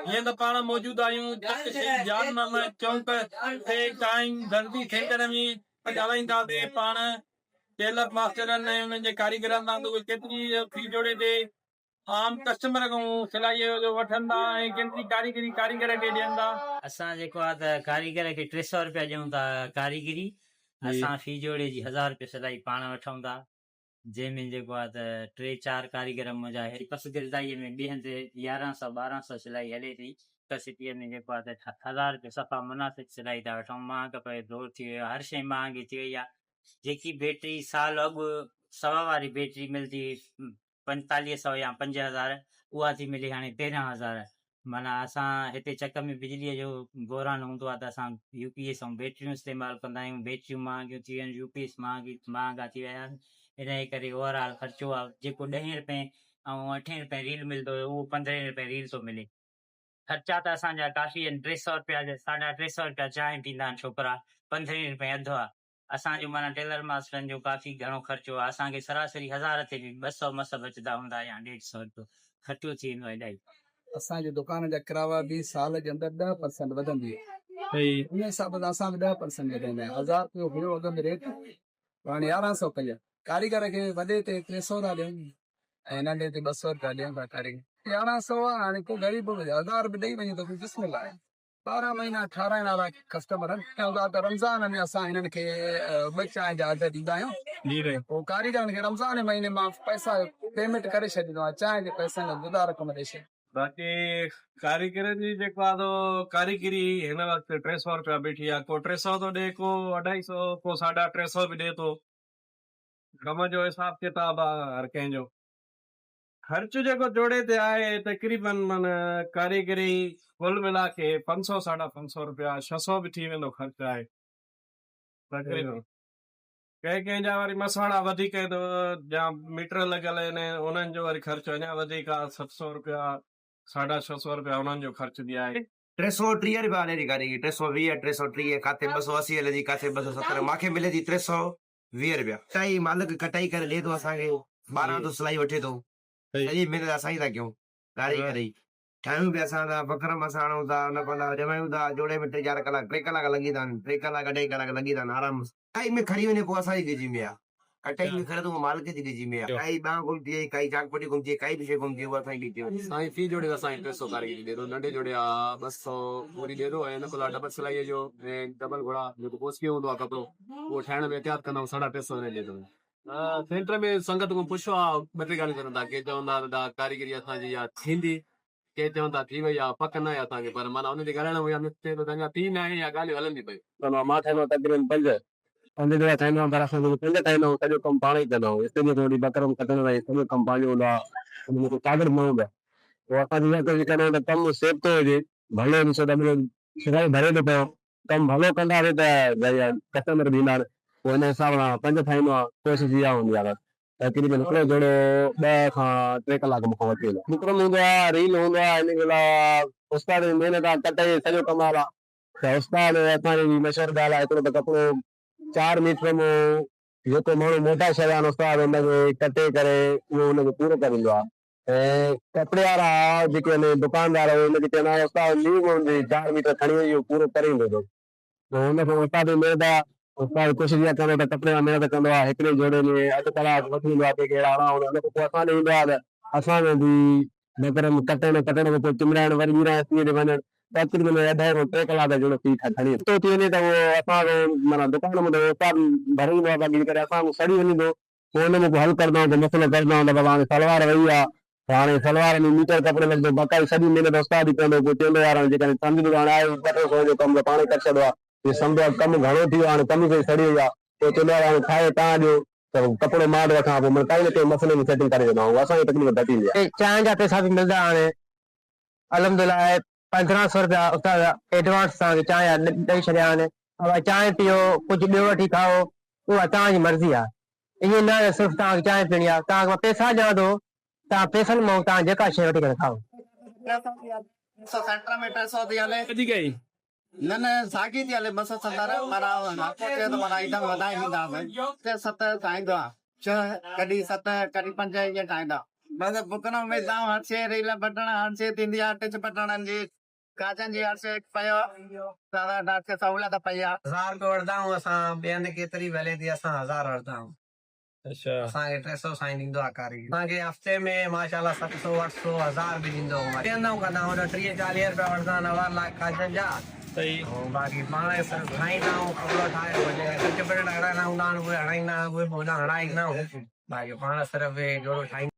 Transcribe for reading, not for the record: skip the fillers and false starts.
ये तो पाण मौजूद आहियूं जान चौक ते टाइम धरती सेंटर में ॻाल्हाईंदासीं पाण टेलर मास्टरनि ऐं उन्हनि जे कारीगरनि सां उहे केतिरी फी जोड़े ते आम कस्टमर खां सिलाई जो वठंदा ऐं केतिरी कारीगरी कारीगर खे ॾियनि था। असां जेको आहे त कारीगर खे 300 रुपया ॾियूं था कारीगरी। असां फी जोड़े जी 1000 रुपया सिलाई पाण वठूं था, जंहिंमें जेको आहे त 3-4 कारीगर मुंहिंजा अहिड़ी पस गिरदाईअ में ॿियनि ते 1100-1200 सिलाई हले थी। सिटीअ में जेको आहे त 1000 रुपया सफ़ा मुनासिब सिलाई था वठूं। महांग पए दौर थी वियो आहे, हर शइ महांगी थी वई आहे। जेकी बैटरी साल अॻु 100 वारी बैटरी मिलंदी 4500 या 5000, उहा थी मिले हाणे 13000। माना असां हिते चक में बिजलीअ जो बोरान हूंदो आहे त असां यूपीएस ऐं बैटरियूं इस्तेमालु कंदा आहियूं। बैटरियूं महांगियूं थी वियूं आहिनि, यूपीएस महांगा थी विया आहिनि। इन जे करे ओवरऑल ख़र्चो आहे जेको 10 रुपए ऐं 8 रुपए रील मिलंदो हुयो उहो 15 रुपए रील थो मिले। ख़र्चा त असांजा काफ़ी आहिनि। 300 रुपया जा 350 रुपया चांहि पींदा आहिनि छोकिरा, 15 रुपए अधु आहे। असांजो माना टेलर मास्टरनि जो काफ़ी घणो ख़र्चो आहे। असांखे सरासरी 1000 ते बि 200 मस बचंदा हूंदा या 150 रुपयो ख़र्चो थी वेंदो आहे इलाही। असांजी दुकान जा किराया बि साल जे अंदरि 10% वधंदी आहे। उन हिसाब सां असां बि 10% वधाईंदा आहियूं। 1000 रुपयो हुयो अॻ में रेट, हाणे 1100 कई आहे। कारीगर खे वॾे ते 300 था ॾियूं ऐं नंढे ते 200 रुपया ॾियूं था कारीगर। 1100 आहे। हाणे को ग़रीब 1000 रुपया ॾेई वञे त बिस्मिल्लाह आहे। 12 महीना ठाराइण वारा कस्टमर आहिनि। रमज़ान में असां हिननि खे ॿ चांहि जा अघ ॾींदा आहियूं। पोइ कारीगरनि खे रमज़ान महीने मां पैसा पेमेंट करे छॾींदो आहियां, चांहि जे पैसनि जो जुदा रक़म ॾेई छॾ। बाक़ी कारीगर जी जेको आहे कारीगरी हिन वक़्तु 300 रुपया बीठी आहे। को 300 थो ॾे, को 250, को 350 बि ॾे थो। कम जो हिसाब किताब आहे हर कंहिंजो। ख़र्च जेको जोड़े ते आहे तक़रीबन माना कारीगरी कुल मिला के 500-550 रुपया 600 बि थी वेंदो ख़र्च आहे तक़रीबन। कंहिंजा वरी मसाणा वधीक या मीटर लॻल आहिनि, उन्हनि जो वरी ख़र्चु अञा वधीक आहे। 700 रुपया 650 रुपया उन्हनि जो ख़र्च बि आहे। 330 रुपया हले थी कारीगरी, 320, 330, काथे 280 हले थी, काथे 270। मूंखे मिले थी 320 रुपया। कटाई मालिक कटाई करे ॾिए थो असांखे, 12 तो सिलाई वठे थो। सॼी महिनत असां ई था कयूं कारीगर ई। ठाहियूं बि असां था, बकरम असां आणूं था, उन खां जमायूं था, जोड़े में 3-4 कलाक 3 कलाक लॻी था आहिनि। 3 कलाक 2.5 कलाक लॻी था आहिनि आराम सां। कटाई में खणी वञे पोइ असांजी गिजी में आहे। कटाई में करे तो मालिक जी गिजी में आहे। काई बांह गुम थिए, काई चाकपटी गुम थिए, काई बि शइ गुम थिए, उहा असांजी गिजी में। साईं फी जोड़े असांखे 300 कारीगरी ॾे थो। नंढे जोड़े 200 पूरी ॾे थो ऐं हिन खां डबल सिलाई जो ऐं डबल घोड़ा जेको पोस्की हूंदो आहे कपिड़ो, उहो ठाहिण में एहतियात कंदा 350 ॾे थो। सेंटर में संगत खां पुछो आहे, 2-3 ॻाल्हियूं करनि था। के चवंदा दादा कारीगरी असांजी या थींदी, के चवंदा थी वई आहे, पक न आहे असांखे। पर माना उन ते ॻाल्हाइण या थिए थो त थी न आहे या ॻाल्हियूं हलंदी पई। मां ठाहींदो आहियां तक़रीबन 5 जोड़ा ठाहींदो आहियां, पर असां 5 ठाहींदा आहियूं। सॼो कमु पाण ई कंदा आहियूं। इस्त्री थोरी बकरम कटण ताईं सॼो कमु पंहिंजो हूंदो आहे। उनमें कागर माण्हू बि पोइ असांजी कॾहिं त कमु सेफ थो हुजे, भले ॾिसो त सिलाई भरे थो पियो, कमु भलो कंदासीं त भई कस्टमर बि ईंदा। पोइ हिन हिसाब सां 5 ठाहींदो आहे, कोशिशि इहा हूंदी आहे। तक़रीबन हिकिड़ो जोड़ो 2 खां 3 कलाक मूंखां वठी वेंदो। बुकरम हूंदो आहे, रील हूंदो आहे। हिन लाइ उस्ताद जी महिनत आहे, कटाई सॼो कमाल आहे। त उस्ताद असांजी मशहूरु ॻाल्हि आहे, हिकिड़ो त कपिड़ो 4 मीटर में जेको माण्हू मोटा शइ आहिनि उस्ताद हुनखे कटे करे उहो हुनखे पूरो करे आहे। ऐं कपिड़े वारा जेके आहिनि दुकानदार हुनखे चवंदा आहिनि उस्ताद लीव हूंदी 4 मीटर खणी वञी उहो पूरो करे ईंदो अथव। हुनखे उस्ताद जी महिनत आहे। उस्ताद कोशिशि इहा कंदो त कपिड़े में महिनत कंदो आहे। हिकिड़े जोड़े में 8 कलाक वठी ईंदो आहे, कंहिंखे अहिड़ा हुन खां पोइ असां ॾे ईंदो आहे त असांजो बि बकरम कटण खां पोइ चिमड़ाइण वरी ॿीहर ते वञणु तक़रीबन 2.5 खां 3 कलाक जो फी खणी थो थी वञे त उहो असांजो माना दुकान में उस्ताद भरे ईंदो आहे। बाक़ी करे असां सड़ी वञे थो, पोइ हुन में हल कंदा आहियूं, मसइलो कंदा आहियूं त बाबा हाणे सलवार वई आहे, हाणे सलवार में मीटर कपिड़े लॻंदो, बाक़ाई सॼी महिनत उस्ताद ई कंदो। पोइ चवंदो यार जेकॾहिं सम्झंदो हाणे आहे 200 जो कमु त पाण ई करे छॾियो आहे। हे सम्झो कमु घणो थी वियो आहे, हाणे कमु खे सड़ी वई आहे। पोइ चवंदो आहे हाणे ठाहे तव्हां ॾियो त कपिड़ो मां रखां, पोइ काई न काई मसइले में सेटिंग करे ॾींदा आहियूं। असांखे तकलीफ़ घटि ईंदी आहे। चांहि जा पैसा बि मिलंदा हाणे अलहमदुलिल्लाह। 1500 रुपया उस्ताद एडवांस तव्हांखे चांहि जा ॾेई छॾिया आहिनि। चांहि पीओ, कुझु ॿियो वठी खाओ, उहा तव्हांजी मर्ज़ी आहे। ईअं न सिर्फ़ु तव्हांखे चांहि पीअणी आहे। तव्हांखे पैसा ॾियां थो, तव्हां पैसनि मां तव्हां जेका शइ वठी करे खाओ। सेंटर में 300 थी हले, न साॻी थी हले 270। माना आइटम वधाए ॾींदासीं। 7 ठाहींदो आहे, 6 कॾहिं 7 कॾहिं 5 ईअं ठाहींदा। बस बुकनो में दाव Hershey Reela button Hershey Tindi अटे पटणन जी काचन जी हर्षे पयो दादा डाट के सहूलियत पया 1000 रुपया वठदाऊं असां ॿियनि केतिरी भले थी असां 1000 वठदाऊं अच्छा असांखे 300 साईं ॾींदो आहे कारीगर असांखे हफ़्ते में माशाल्लाह 700 800 1000 बि ॾींदो वेंदाऊं कंदाऊं 30 40 रुपया वठदा 9 लाख काचन जा सही ऐं बाक़ी पाण सिर्फ़ु ठाहींदाऊं कपिड़ो ठाहे वञे कच पेड़ हणाईंदा आहियूं उहे हणाईंदा आहियूं उहे पोइ हणाईंदा आहियूं बाक़ी पाण सिर्फ़ु जोड़ो ठाहींदा